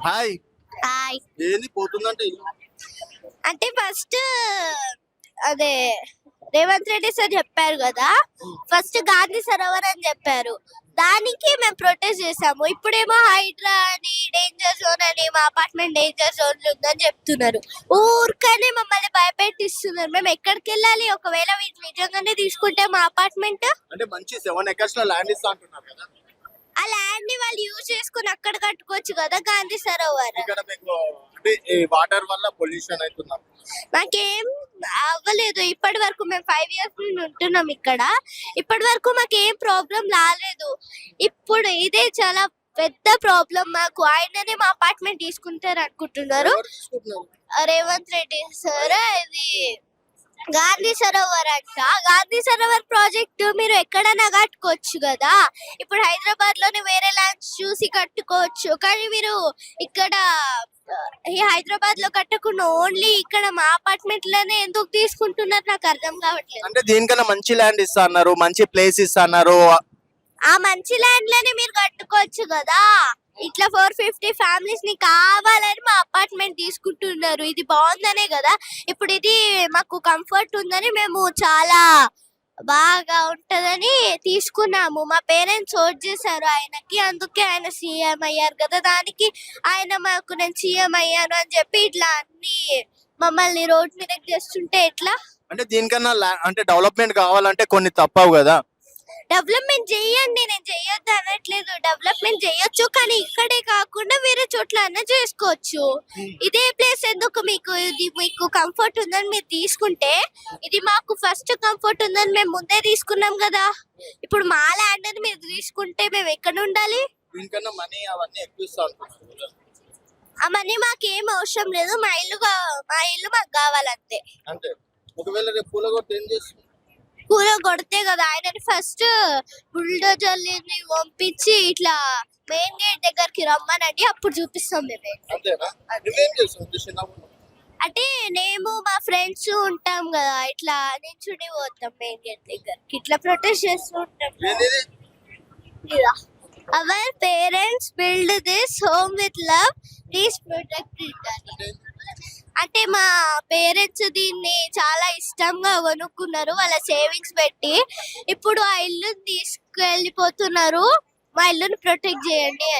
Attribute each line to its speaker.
Speaker 1: Hi.
Speaker 2: Hi.
Speaker 1: ఏంది పోతుందంటే ఇల్లు?
Speaker 2: అంటే ఫస్ట్ అదే రేవంత్ రెడ్డి సార్ చెప్పారు కదా, ఫస్ట్ గాంధీ సరోవర్ అని చెప్పారు. దానికి మేము ప్రొటెస్ట్ చేసాము. ఇప్పుడేమో హైడ్రా అని, డేంజర్ జోన్ అని, మా అపార్ట్మెంట్ డేంజర్ జోన్ ఉందని చెప్తున్నారు. ఊరికనే మమ్మల్ని భయపెట్టిస్తున్నారు. మేము ఎక్కడికి వెళ్ళాలి? ఒకవేళ వీళ్ళు నిజంగానే తీసుకుంటే మా అపార్ట్మెంట్,
Speaker 1: అంటే మంచి 7 acres లో ల్యాండ్ ఇస్తా అంటున్నారు కదా.
Speaker 2: ఆ ల్యాండ్ ని వాళ్ళు యూజ్ చేసుకుని అక్కడ కట్టుకోవచ్చు కదా గాంధీ సరోవర్.
Speaker 1: ఇక్కడ మీకు అంటే ఈ వాటర్ వల్ల పొల్యూషన్ అవుతుంది.
Speaker 2: మాకేం అవ్వలేదు ఇప్పటి వరకు. మేము 5 years నుండి ఉంటున్నాం ఇక్కడ. ఇప్పటి వరకు మాకేం ప్రాబ్లం రాలేదు. ఇప్పుడు ఇదే చాలా పెద్ద ప్రాబ్లం మాకు. ఆయననే మా అపార్ట్మెంట్ తీసుకుంటారు అనుకుంటున్నారు
Speaker 1: ఎవరు తీసుకుంటున్నారు?
Speaker 2: రేవంత్ రెడ్డి సార్. ఇది గాంధీ సరోవర్ అంట. గాంధీ సరోవర్ ప్రాజెక్ట్ మీరు ఎక్కడైనా కట్టుకోవచ్చు కదా. ఇప్పుడు హైదరాబాద్ లోనే వేరే ల్యాండ్స్ చూసి కట్టుకోవచ్చు, కానీ మీరు ఇక్కడ ఈ హైదరాబాద్ లో కట్టకుండా ఓన్లీ ఇక్కడ మా అపార్ట్మెంట్ లోనే ఎందుకు తీసుకుంటున్నారు నాకు అర్థం కావట్లేదు.
Speaker 1: అంటే దీనికన్నా మంచి ల్యాండ్ ఇస్తా అన్నారు, మంచి ప్లేస్ ఇస్తా అన్నారు.
Speaker 2: ఆ మంచి ల్యాండ్ లోనే మీరు కట్టుకోవచ్చు కదా. ఇట్లా 450 ఫ్యామిలీస్ ని కావాలని మా అపార్ట్మెంట్ తీసుకుంటున్నారు. ఇది బాగుందనే కదా. ఇప్పుడు ఇది మాకు కంఫర్ట్ ఉందని మేము చాలా బాగా ఉంటదని తీసుకున్నాము. మా పేరెంట్స్ ఓట్ చేశారు ఆయనకి, అందుకే ఆయన సీఎం అయ్యారు కదా. దానికి ఆయన మాకు నేను సీఎం అయ్యాను అని చెప్పి ఇట్లా అన్ని మమ్మల్ని రోడ్ మీద చేస్తుంటే ఎట్లా?
Speaker 1: అంటే దీనికన్నా అంటే డెవలప్మెంట్ కావాలంటే కొన్ని తప్పవు కదా.
Speaker 2: డెవలప్మెంట్ చెయ్యండి, నేను చెయ్యొద్దు అనట్లేదు. డెవలప్మెంట్ చేయొచ్చు, కానీ ఇక్కడే కాకుండా వేరే చోట్ల అన్నా చేసుకోవచ్చు. ఇదే ప్లేస్ ఎందుకు? మీకు ఇది మీకు కంఫర్ట్ ఉందని మీరు తీసుకుంటే, ఇది మాకు ఫస్ట్ కంఫర్ట్ ఉందని మేము ముందే తీసుకున్నాం కదా. ఇప్పుడు మా ల్యాండ్ అని మీరు తీసుకుంటే మేము ఎక్కడ ఉండాలి?
Speaker 1: దీనికన్నా మనీ అవన్నీ ఎక్కువ ఇస్తా అంటున్నారు.
Speaker 2: ఆ మనీ మాకేం అవసరం లేదు. మా ఇల్లు మాకు కావాలంతే.
Speaker 1: అంటే ఒకవేళ రేపు పూలగొట్టు ఏం చేస్తుంది?
Speaker 2: కూర కొడితే కదా ఆయన ఫస్ట్ బుల్డోజర్ని పంపించి ఇట్లా మెయిన్ గేట్ దగ్గరికి రమ్మనండి, అప్పుడు చూపిస్తాం మేము.
Speaker 1: అంతేనా? నువ్వేం చేస్తావు చిన్నప్పుడు?
Speaker 2: అంటే మేము మా ఫ్రెండ్స్ ఉంటాం కదా, ఇట్లా నించుని పోతాం మెయిన్ గేట్ దగ్గరికి, ఇట్లా ప్రొటెస్ట్ చేస్తూ ఉంటాం. Our parents build this home with love, please protect it అని. అంటే మా పేరెంట్స్ దీన్ని చాలా ఇష్టంగా కొనుక్కున్నారు వాళ్ళ సేవింగ్స్ పెట్టి. ఇప్పుడు ఆ ఇల్లుని తీసుకెళ్ళిపోతున్నారు, మా ఇల్లుని ప్రొటెక్ట్ చేయండి అని.